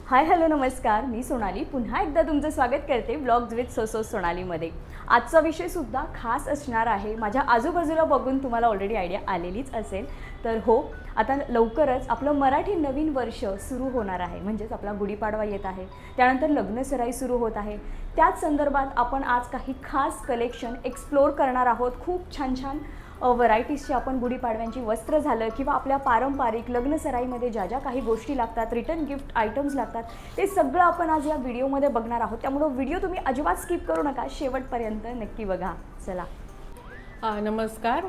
Hi hello नमस्कार, मी सोनाली पुन्हा एकदा तुमचं स्वागत करते ब्लॉग्स विथ सोसो सोनालीमध्ये। आजचा विषयसुद्धा खास असणार आहे। माझ्या आजूबाजूला बघून तुम्हाला ऑलरेडी आयडिया आलेलीच असेल। तर हो, आता लवकरच आपलं मराठी नवीन वर्ष सुरू होणार आहे, म्हणजेच आपला गुढीपाडवा येत आहे, त्यानंतर लग्नसराई सुरू होत आहे। त्याच संदर्भात आपण आज काही खास कलेक्शन एक्सप्लोर करणार आहोत। खूप छान छान व्हरायटीजची आपण गुढीपाडव्यांची वस्त्र झालं किंवा आपल्या पारंपरिक लग्नसराईमध्ये ज्या ज्या काही गोष्टी लागतात, रिटर्न गिफ्ट आयटम्स लागतात, ते सगळं आपण आज या व्हिडिओमध्ये बघणार आहोत। त्यामुळे व्हिडिओ तुम्ही अजिबात स्किप करू नका, शेवटपर्यंत नक्की बघा। चला। नमस्कार,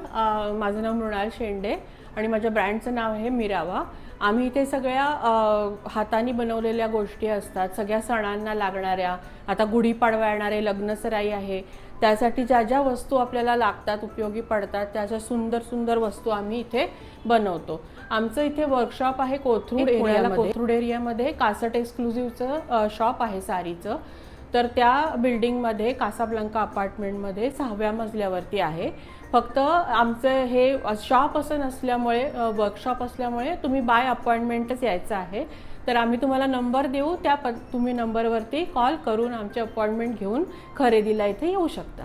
माझं नाव मृणाल शेंडे आणि माझ्या ब्रँडचं नाव आहे मिरावा। आम्ही इथे सगळ्या हाताने बनवलेल्या गोष्टी असतात, सगळ्या सणांना लागणाऱ्या, आता गुढीपाडवा येणारे, लग्नसराई आहे, त्यासाठी ज्या ज्या वस्तू आपल्याला लागतात, उपयोगी पडतात, त्याच्या सुंदर सुंदर वस्तू आम्ही इथे बनवतो। आमचं इथे वर्कशॉप आहे कोथरूड एरियामध्ये कासट एक्सक्लुझिव्हचं शॉप आहे साडीचं। तर त्या बिल्डिंगमध्ये कासाब्लांका अपार्टमेंटमध्ये 6व्या मजल्यावरती आहे। फक्त आमचं हे शॉप असं नसल्यामुळे, वर्कशॉप असल्यामुळे तुम्ही बाय अपॉइंटमेंटच यायचं आहे। तर आम्ही तुम्हाला नंबर देऊ, तुम्ही नंबरवरती कॉल करून आमची अपॉइंटमेंट घेऊन खरेदीला इथे येऊ शकता।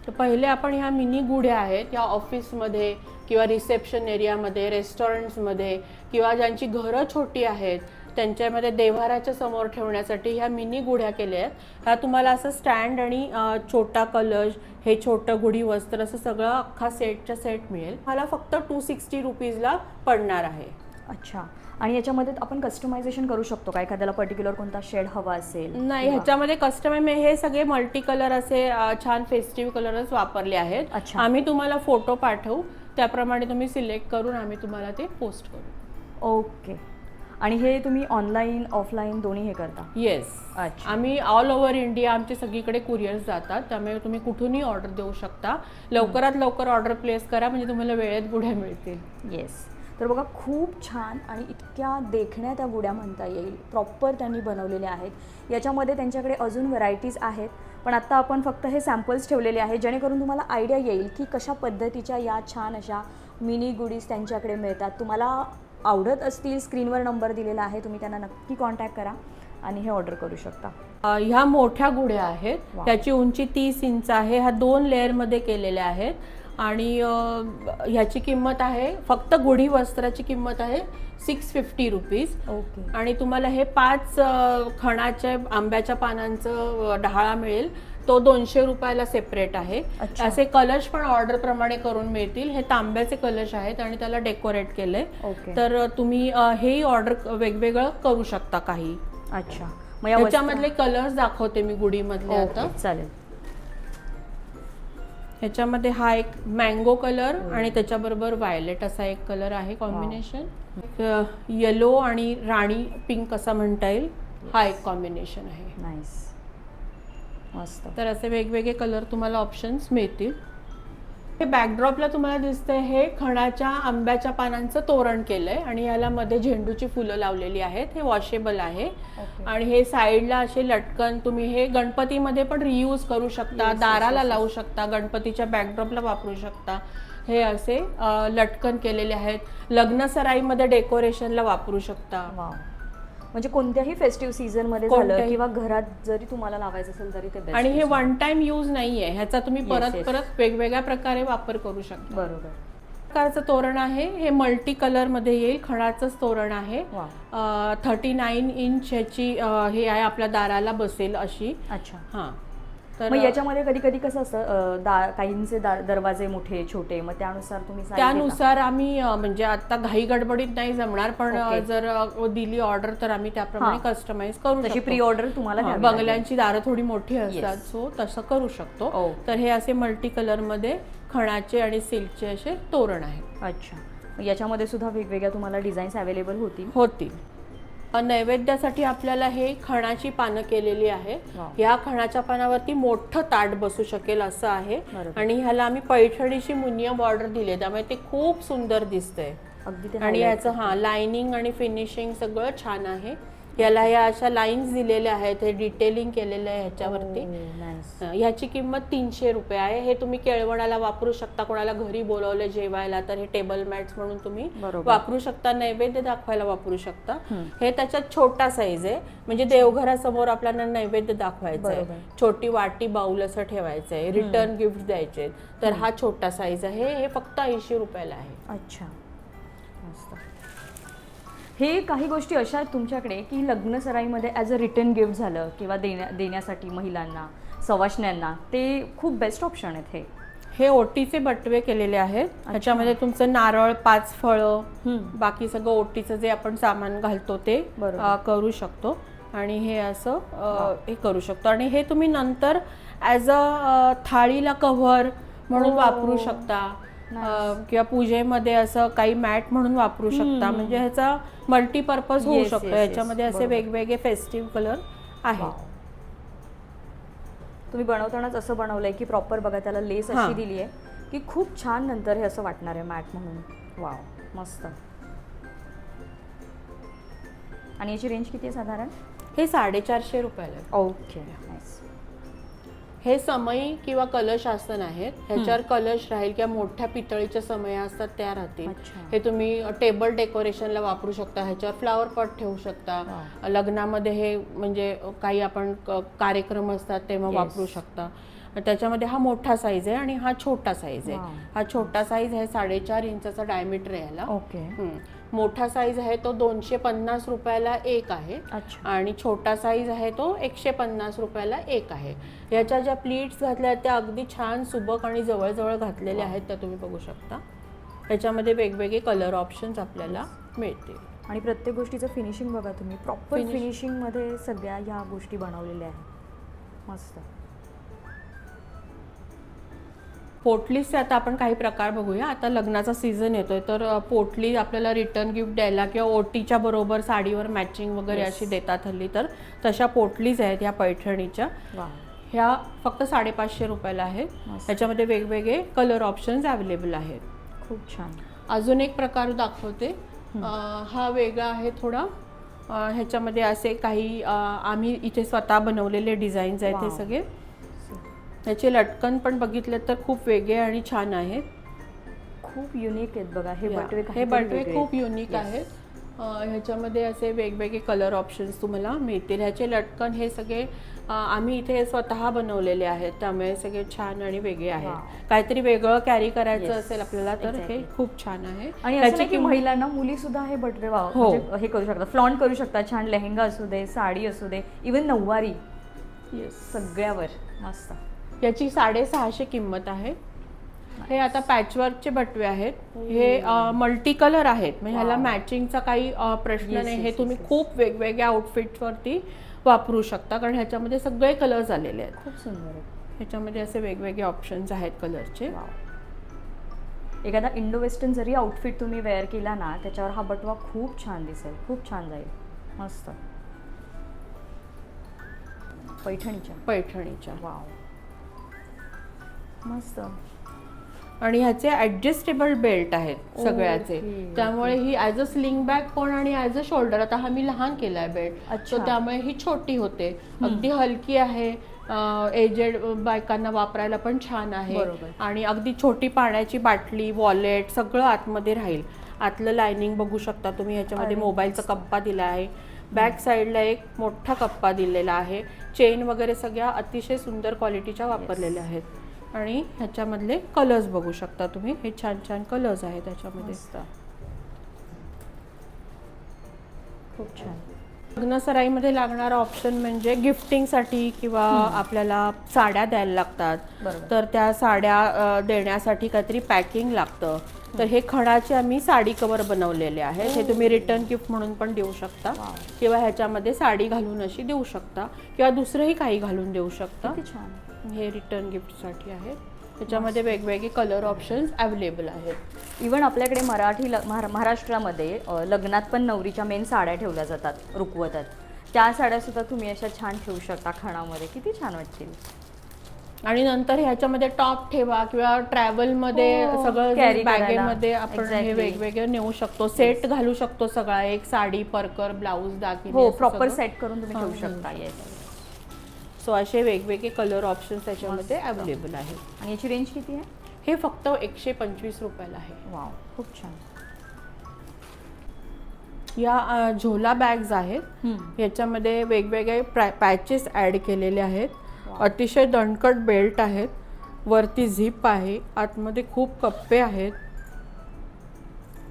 तर पहिले आपण ह्या मिनी गुढ्या आहेत, या ऑफिसमध्ये किंवा रिसेप्शन एरियामध्ये, रेस्टॉरंट्समध्ये किंवा ज्यांची घरं छोटी आहेत त्यांच्यामध्ये देव्हाऱ्याच्या समोर ठेवण्यासाठी ह्या मिनी गुढ्या केल्या आहेत। ह्या तुम्हाला असं स्टँड आणि छोटा कलश, हे छोटं गुढी वस्त्र, असं सगळं अख्खा सेटच्या सेट मिळेल। मला फक्त 260 रुपीजला पडणार आहे। अच्छा, आणि याच्यामध्ये आपण कस्टमायझेशन करू शकतो का? एखाद्याला पर्टिक्युलर कोणता शेड हवा असेल? नाही, ह्याच्यामध्ये हे सगळे मल्टी कलर असे छान फेस्टिव्ह कलरच वापरले आहेत। आम्ही तुम्हाला फोटो पाठवू, त्याप्रमाणे तुम्ही सिलेक्ट करून आम्ही तुम्हाला ते पोस्ट करू। ओके। आणि हे तुम्ही ऑनलाईन ऑफलाईन दोन्ही हे करता? येस। अच्छा, आम्ही ऑल ओव्हर इंडिया आमचे सगळीकडे कुरिअर्स जातात, त्यामुळे तुम्ही कुठूनही ऑर्डर देऊ शकता। लवकरात लवकर ऑर्डर प्लेस करा, म्हणजे तुम्हाला वेळेत गुढ्या मिळतील। येस। तर बघा, खूप छान आणि इतक्या देखण्या त्या गुढ्या म्हणता येईल, प्रॉपर त्यांनी बनवलेल्या आहेत। याच्यामध्ये त्यांच्याकडे अजून व्हरायटीज आहेत, पण आत्ता आपण फक्त हे सॅम्पल्स ठेवलेले आहेत, जेणेकरून तुम्हाला आयडिया येईल की कशा पद्धतीच्या या छान अशा मिनी गुढीज त्यांच्याकडे मिळतात। तुम्हाला आवडत असतील, स्क्रीनवर नंबर दिलेला आहे, तुम्ही त्यांना नक्की कॉन्टॅक्ट करा आणि हे ऑर्डर करू शकता। ह्या मोठ्या गुढ्या आहेत, त्याची उंची 30 इंच आहे। ह्या 2 लेअरमध्ये केलेल्या आहेत आणि ह्याची किंमत आहे, फक्त गुढी वस्त्राची किंमत आहे 650 रुपीज। ओके। आणि तुम्हाला हे 5 खणाच्या आंब्याच्या पानांचं डहाळा मिळेल, तो 200 रुपयाला सेपरेट आहे। असे कलश पण ऑर्डर प्रमाणे करून मिळतील। हे तांब्याचे कलश आहेत आणि त्याला डेकोरेट केलंय। तर तुम्ही हेही ऑर्डर वेगवेगळं करू शकता काही। अच्छा, मग याच्यामधले कलर्स दाखवते मी गुढीमधले आता। चालेल। ह्याच्यामध्ये हा एक मँगो कलर आणि त्याच्याबरोबर व्हायलेट असा एक कलर आहे कॉम्बिनेशन। येलो आणि राणी पिंक असा म्हणता येईल, हा एक कॉम्बिनेशन आहे। नाईस, मस्त। तर असे वेगवेगळे कलर तुम्हाला ऑप्शन्स मिळतील। हे बॅकड्रॉपला तुम्हाला दिसतंय, हे खणाच्या आंब्याच्या पानांचं तोरण केलंय आणि याला मध्ये झेंडूची फुलं लावलेली आहेत। हे वॉशेबल आहे आणि हे साईडला असे लटकन तुम्ही हे गणपतीमध्ये पण रियूज करू शकता, दाराला लावू शकता, गणपतीच्या बॅकड्रॉपला वापरू शकता। हे असे लटकन केलेले आहेत, लग्नसराईमध्ये डेकोरेशनला वापरू शकता। म्हणजे कोणत्याही फेस्टिव्ह सीझन मध्ये झालं किंवा घरात जरी तुम्हाला लावायचं असेल तरी ते बेस्ट। आणि हे वन टाइम यूज नाहीये, ह्याचा तुम्ही परत परत वेगवेगळ्या प्रकारे वापर करू शकता। बरोबर। प्रकारचं तोरण आहे, हे मल्टी कलर मध्ये येईल, खणाचंच तोरण आहे। 39 इंच ह्याची हे आहे, आपल्या दाराला बसेल अशी। अच्छा, हां। तर याच्यामध्ये कधी कधी कसं असतं, काहींचे दरवाजे मोठे छोटे, मग त्यानुसार तुम्ही त्यानुसार आम्ही म्हणजे आता घाई गडबडीत नाही जमणार, पण जर दिली ऑर्डर तर आम्ही त्याप्रमाणे कस्टमाइज करू शकतो। प्री ऑर्डर तुम्हाला बंगल्यांची दारं थोडी मोठी असतात, सो तसं करू शकतो। तर हे असे मल्टी कलर मध्ये खणाचे आणि सिल्कचे असे तोरण आहेत। अच्छा, याच्यामध्ये सुद्धा वेगवेगळ्या तुम्हाला डिझाईन्स अवेलेबल होतील। नैवेद्यासाठी आपल्याला हे खणाची पानं केलेली आहे। या खणाच्या पानावरती मोठं ताट बसू शकेल असं आहे आणि ह्याला आम्ही पैठणीची मुनिया बॉर्डर दिली, त्यामुळे ते खूप सुंदर दिसतंय। आणि याचं लाइनिंग आणि फिनिशिंग सगळं छान आहे। याला या अशा लाईन्स दिलेल्या आहेत, हे डिटेलिंग केलेलं आहे ह्याच्यावरती. नाईस. ह्याची किंमत 300 रुपये आहे. हे तुम्ही केळवणाला वापरू शकता, कोणाला घरी बोलवले जेवायला तर हे टेबल मॅट्स म्हणून तुम्ही बरोबर. वापरू शकता, नैवेद्य दाखवायला वापरू शकता. हे त्याच्यात छोटा साईज आहे, म्हणजे देवघरासमोर आपल्याला नैवेद्य दाखवायचं आहे, बरोबर. छोटी वाटी बाउल असं ठेवायचं आहे, रिटर्न गिफ्ट द्यायचे, तर हा छोटा साईज आहे. हे फक्त 80 रुपयाला आहे. अच्छा, मस्त. हे काही गोष्टी अशा आहेत तुमच्याकडे की लग्न सराईमध्ये ॲज अ रिटर्न गिफ्ट झालं किंवा देण्यासाठी महिलांना, सवाष्ण्यांना, ते खूप बेस्ट ऑप्शन आहेत हे. हे ओटीचे बटवे केलेले आहेत. ह्याच्यामध्ये तुमचं नारळ, 5 फळं, बाकी सगळं ओटीचं जे आपण सामान घालतो ते करू शकतो. आणि हे असं हे करू शकतो. आणि हे तुम्ही नंतर ॲज अ थाळीला कव्हर म्हणून वापरू शकता, किंवा पूजेमध्ये असं काही मॅट म्हणून वापरू शकता. म्हणजे ह्याचा मल्टीपर्पज होऊ शकतो. ह्याच्यामध्ये असे वेगवेगळे फेस्टिव्ह कलर आहेत. तुम्ही बनवतानाच असं बनवलंय की प्रॉपर बघा, त्याला लेस अशी दिली आहे की खूप छान नंतर हे असं वाटणार आहे मॅट म्हणून. वाव, मस्त. आणि याची रेंज किती आहे साधारण? हे 450 रुपयाला आहे. Okay, nice. हे समई किंवा कलश आसन आहेत. ह्याच्यावर कलश राहील किंवा मोठ्या पितळीच्या समया असतात त्या राहतील. हे तुम्ही टेबल डेकोरेशनला वापरू शकता. ह्याच्यावर फ्लावर पॉट ठेवू शकता. लग्नामध्ये हे म्हणजे काही आपण कार्यक्रम असतात तेव्हा वापरू शकता. त्याच्यामध्ये हा मोठा साईज आहे आणि हा छोटा साईज आहे. हा छोटा साईज आहे, 4.5 इंचाचा डायमीटर आहे याला. ओके. मोठा साईज आहे तो 250 रुपयाला एक आहे. आणि छोटा साईज आहे तो 150 रुपयाला एक आहे. याच्या ज्या प्लीट्स घातल्या त्या अगदी छान सुबक आणि जवळजवळ घातलेल्या आहेत, त्या तुम्ही बघू शकता. याच्यामध्ये वेगवेगळे कलर ऑप्शन्स आपल्याला मिळतील. आणि प्रत्येक गोष्टीचं फिनिशिंग बघा तुम्ही, प्रॉपर फिनिशिंगमध्ये सगळ्या ह्या गोष्टी बनवलेल्या आहेत. मस्त. पोटलीचे आता आपण काही प्रकार बघूया. आता लग्नाचा सीझन येतोय, तर पोटली आपल्याला रिटर्न गिफ्ट द्यायला किंवा ओटीच्या बरोबर साडीवर मॅचिंग वगैरे अशी देतात हल्ली, तर तशा पोटलीज आहेत ह्या पैठणीच्या. ह्या फक्त 550 रुपयाला आहेत. ह्याच्यामध्ये वेगवेगळे कलर ऑप्शन्स अवेलेबल आहेत. खूप छान. अजून एक प्रकार दाखवते. हा वेगळा आहे थोडा. ह्याच्यामध्ये असे काही आम्ही इथे स्वतः बनवलेले डिझाईन्स आहेत. हे सगळे याचे लटकन पण बघितले तर खूप वेगळे आणि छान आहेत. खूप युनिक आहेत बघा हे बटवे. हे बटवे खूप युनिक आहेत. ह्याच्यामध्ये असे वेगवेगळे कलर ऑप्शन्स तुम्हाला मिळतील. ह्याचे लटकन हे सगळे आम्ही इथे स्वतः बनवलेले आहेत, त्यामुळे सगळे छान आणि वेगळे आहेत. काहीतरी वेगळं कॅरी करायचं असेल आपल्याला तर हे खूप छान आहे. आणि याची की महिलांना, मुली सुद्धा हे बटवे हे करू शकतात, फ्लॉन्ट करू शकतात. छान लेहेंगा असू दे, साडी असू दे, इव्हन नऊवारी, सगळ्यावर मस्त. याची 650 किंमत आहे. हे आता पॅचवर्कचे बटवे आहेत. हे मल्टी कलर आहेत, म्हणजे ह्याला मॅचिंगचा काही प्रश्न नाही. हे तुम्ही खूप वेगवेगळ्या आउटफिटवरती वापरू शकता, कारण ह्याच्यामध्ये सगळे कलर्स आलेले आहेत. खूप सुंदर आहे. ह्याच्यामध्ये असे वेगवेगळे ऑप्शन्स आहेत कलरचे. एखादा इंडो वेस्टर्न जरी आउटफिट तुम्ही वेअर केला ना, त्याच्यावर हा बटवा खूप छान दिसेल, खूप छान जाईल. मस्त. पैठणीच्या. वाव, मस्त. आणि ह्याचे ऍडजस्टेबल बेल्ट आहेत सगळ्याचे, त्यामुळे ही ॲज अ स्लिंग बॅग पण आणि ॲज अ शोल्डर. आता हा मी लहान केलाय बेल्ट, तर त्यामुळे ही छोटी होते, अगदी हलकी आहे. एजेड बायकांना वापरायला पण छान आहे. आणि अगदी छोटी पाण्याची बाटली, वॉलेट सगळं आतमध्ये राहील. आतलं लायनिंग बघू शकता तुम्ही. ह्याच्यामध्ये मोबाईलचा कप्पा दिला आहे. बॅक साईडला एक मोठा कप्पा दिलेला आहे. चेन वगैरे सगळ्या अतिशय सुंदर क्वालिटीच्या वापरलेल्या आहेत. आणि ह्याच्यामधले कलर्स बघू शकता तुम्ही. हे छान छान कलर्स आहेत त्याच्यामध्ये. खूप छान. लग्नसराईमध्ये लागणारा ऑप्शन म्हणजे गिफ्टिंगसाठी किंवा आपल्याला साड्या द्यायला लागतात, तर त्या साड्या देण्यासाठी काहीतरी पॅकिंग लागतं. तर हे खणाचे आम्ही साडी कवर बनवलेले आहेत. हे तुम्ही रिटर्न गिफ्ट म्हणून पण देऊ शकता, किंवा ह्याच्यामध्ये साडी घालून अशी देऊ शकता, किंवा दुसरंही काही घालून देऊ शकता. हे रिटर्न गिफ्टसाठी आहे. त्याच्यामध्ये वेगवेगळे कलर ऑप्शन्स अवेलेबल आहेत. इव्हन आपल्याकडे महाराष्ट्रामध्ये लग्नात पण नवरीच्या मेन साड्या ठेवल्या जातात, रुकवतात. त्या साड्या सुद्धा तुम्ही अशा छान ठेवू शकता खणामध्ये. किती छान वाटतील. आणि नंतर ह्याच्यामध्ये टॉप ठेवा किंवा ट्रॅव्हलमध्ये हो, सगळं carry बॅगेमध्ये करायला. आपण हे Exactly. वेगवेगळे नेऊ शकतो. सेट घालू शकतो सगळा, एक साडी, परकर, ब्लाऊज, दागिने हो असं प्रॉपर सगळं. सेट करून तुम्ही हां, ठेवू शकता. येस. सो असे वेगवेगळे कलर ऑप्शन्स त्याच्यामध्ये मस्त. अवेलेबल आहेत. आणि याची रेंज किती आहे? हे फक्त 125 रुपयाला आहे. वाव, खूप छान. या झोला बॅग्स आहेत. याच्यामध्ये वेगवेगळे पॅचेस ॲड केलेले आहेत. अतिशय दणकट बेल्ट आहेत. वरती झिप आहे. आतमध्ये खूप कप्पे आहेत.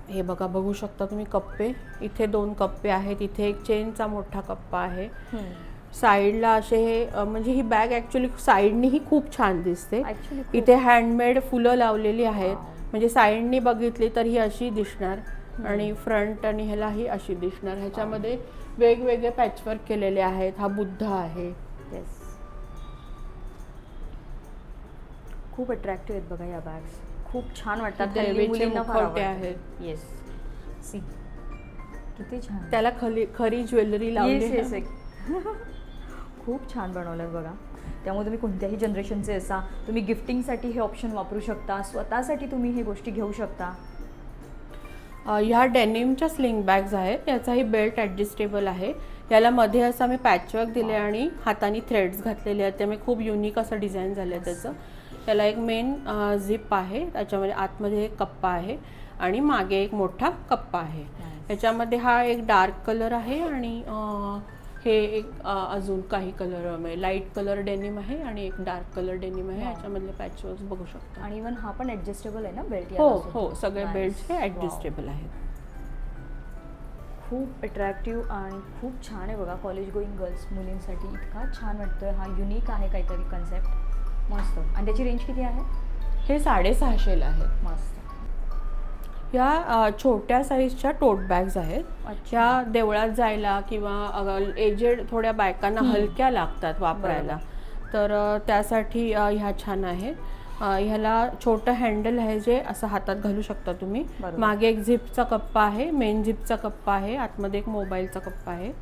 हे बघा, बघू शकता तुम्ही कप्पे. इथे 2 कप्पे आहेत. इथे एक चेनचा मोठा कप्पा आहे. साईडला असे हे म्हणजे ही बॅग ॲक्च्युली साईडनीही खूप छान दिसते. Actually खूप. इथे हँडमेड फुलं लावलेली आहेत. म्हणजे साईडनी बघितली तर ही अशी दिसणार आणि फ्रंट आणि ह्याला ही अशी दिसणार. ह्याच्यामध्ये वेगवेगळे पॅचवर्क केलेले आहेत. हा बुद्ध आहे. येस, खूप अट्रॅक्टिव्ह आहेत बघा या बॅग्स. खूप छान वाटतात. हल्ली देवीचे मुलींना फार मुखवटे आवडतात. आहेत. येस, सी किती छान. त्याला खरी ज्वेलरी लावली येस आहे. येस खूप छान बनवलं बघा. त्यामुळे तुम्ही कोणत्याही जनरेशनचे असा तुम्ही गिफ्टिंगसाठी हे ऑप्शन वापरू शकता. स्वतःसाठी तुम्ही हे गोष्टी घेऊ शकता. ह्या डेनिमच्या स्लिंग बॅग्स आहेत. याचाही बेल्ट ॲडजस्टेबल आहे. याला मध्ये असं आम्ही पॅचवर्क दिले आणि हाताने थ्रेड्स घातलेले आहेत. त्यामुळे खूप युनिक असं डिझाईन झालं आहे त्याचं. त्याला एक मेन झिप आहे. त्याच्यामध्ये आतमध्ये एक कप्पा आहे आणि मागे एक मोठा कप्पा आहे. याच्यामध्ये हा एक डार्क कलर आहे आणि हे एक अजून काही कलर म्हणजे लाईट कलर डेनिम आहे आणि एक डार्क कलर डेनिम आहे. याच्यामधले पॅचवर्क बघू शकता. आणि इवन हा पण ॲडजस्टेबल आहे ना बेल्ट? हो हो, सगळे बेल्ट्स हे ॲडजस्टेबल आहेत. खूप अट्रॅक्टिव्ह आणि खूप छान आहे बघा. कॉलेज गोईंग गर्ल्स मुलींसाठी इतका छान वाटतोय. हा युनिक आहे काहीतरी कन्सेप्ट. मस्त. आणि त्याची रेंज किती आहे? हे 650ला आहे. मस्त. या छोट्या साईजच्या टोट बॅग्स आहेत. ह्या देवळात जायला किंवा एजेड थोड्या बायकांना हलक्या लागतात वापरायला, तर त्यासाठी ह्या छान आहेत. ह्याला छोटं हँडल आहे जे असं हातात घालू शकता तुम्ही. मागे एक झिपचा कप्पा आहे, मेन झिपचा कप्पा आहे, आतमध्ये एक मोबाईलचा कप्पा आहे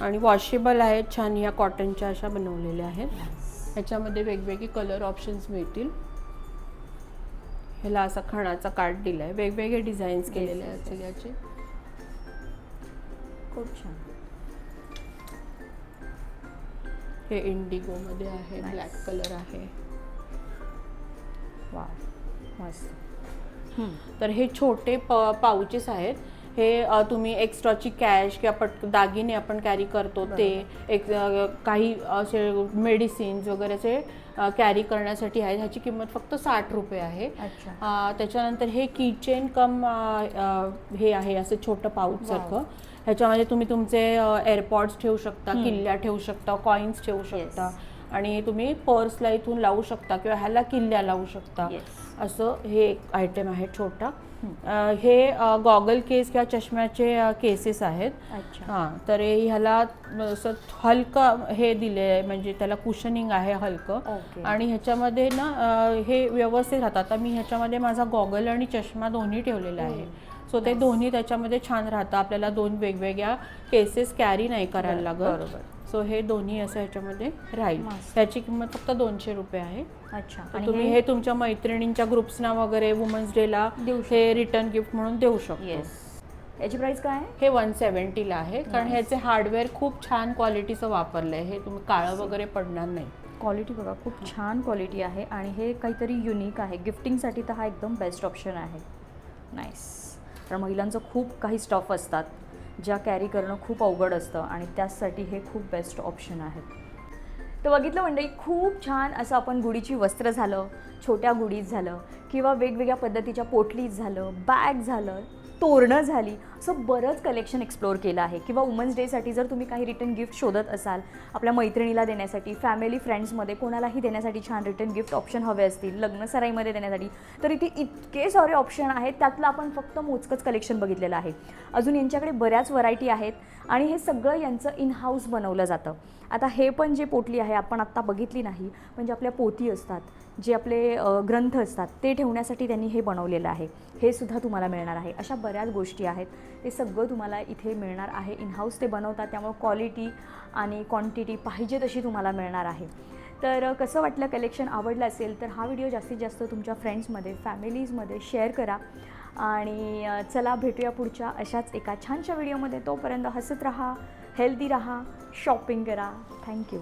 आणि वॉशेबल आहेत. छान ह्या कॉटनच्या अशा बनवलेल्या आहेत. ह्याच्यामध्ये वेगवेगळे कलर ऑप्शन्स मिळतील. ह्याला असा खणाचा काठ दिलाय. वेगवेगळे डिझाईन्स केलेले आहेत सगळ्याचे. खूप छान. हे इंडिगो मध्ये आहे. ब्लॅक कलर आहे. वा, मस्त. तर हे छोटे पाउचेस आहेत. हे तुम्ही एक्स्ट्राची कॅश किंवा दागिने आपण कॅरी करतो ते एक काही असे मेडिसिन्स वगैरेचे कॅरी करण्यासाठी आहे. ह्याची किंमत फक्त 60 रुपये आहे. त्याच्यानंतर हे किचेन कम हे आहे असं छोटं पाऊच सारखं. ह्याच्यामध्ये तुम्ही तुमचे एअरपॉड्स ठेवू शकता, किल्ल्या ठेवू शकता, कॉइन्स ठेवू शकता आणि तुम्ही पर्सला इथून लावू शकता किंवा ह्याला किल्ल्या लावू शकता. असं हे एक आयटम आहे छोटा. हे गॉगल केस किंवा चष्म्याचे केसेस आहेत. हां, तर ह्याला असं हलकं हे दिले म्हणजे त्याला कुशनिंग आहे हलकं आणि ह्याच्यामध्ये ना हे व्यवस्थित राहतात. आता मी ह्याच्यामध्ये माझा गॉगल आणि चष्मा दोन्ही ठेवलेला आहे. सो ते दोन्ही त्याच्यामध्ये छान राहतं. आपल्याला 2 वेगवेगळ्या केसेस कॅरी नाही करायला लागत. सो हे दोन्ही असं ह्याच्यामध्ये राहील. त्याची किंमत फक्त 200 रुपये आहे. अच्छा. तुम्ही हे तुमच्या मैत्रिणींच्या ग्रुप्सना वगैरे वुमन्स डेला हे रिटर्न गिफ्ट म्हणून देऊ शकतो. याची प्राइस काय आहे? हे 170ला आहे. कारण ह्याचे हार्डवेअर खूप छान क्वालिटीचं वापरलं आहे. हे तुम्ही काळं वगैरे पडणार नाही. क्वालिटी बघा, खूप छान क्वालिटी आहे आणि हे काहीतरी युनिक आहे. गिफ्टिंगसाठी तर हा एकदम बेस्ट ऑप्शन आहे. नाईस. कारण महिलांचं खूप काही स्टफ असतात ज्या कॅरी करणं खूप अवघड असतं आणि त्यासाठी हे खूप बेस्ट ऑप्शन आहेत. तर बघितलं मंडळी, खूप छान असं आपण गुढीची वस्त्र झालं, छोट्या गुढीज झालं किंवा वेगवेगळ्या पद्धतीच्या पोटलीज झालं, बॅग झालं, तोरणं झाली, असं बरंच कलेक्शन एक्सप्लोअर केलं आहे. किंवा वुमन्स डेसाठी जर तुम्ही काही रिटर्न गिफ्ट शोधत असाल, आपल्या मैत्रिणीला देण्यासाठी, फॅमिली फ्रेंड्समध्ये कोणालाही देण्यासाठी छान रिटर्न गिफ्ट ऑप्शन हवे असतील, लग्नसराईमध्ये देण्यासाठी, तर इथे इतके सारे ऑप्शन आहेत. त्यातलं आपण फक्त मोजकंच कलेक्शन बघितलेलं आहे. अजून यांच्याकडे बऱ्याच व्हरायटी आहेत आणि हे सगळं यांचं इन हाऊस बनवलं जातं. आता हे पण जे पोटली आहे आपण आत्ता बघितली नाही, म्हणजे आपल्या पोती असतात, जे आपले ग्रंथ असतात ते ठेवण्यासाठी त्यांनी हे बनवलेलं आहे. हे सुद्धा तुम्हाला मिळणार आहे. अशा बऱ्याच गोष्टी आहेत. ते सगळं तुम्हाला इथे मिळणार आहे. इन हाऊस ते बनवतात, त्यामुळे क्वालिटी आणि क्वांटिटी पाहिजे तशी तुम्हाला मिळणार आहे. तर कसं वाटलं कलेक्शन आवडलं असेल तर हा व्हिडिओ जास्तीत जास्त तुमच्या फ्रेंड्समध्ये फॅमिलीजमध्ये शेअर करा. आणि चला भेटूया पुढच्या अशाच एका छानशा व्हिडिओमध्ये. तोपर्यंत हसत राहा, हेल्दी राहा, शॉपिंग करा. थँक्यू.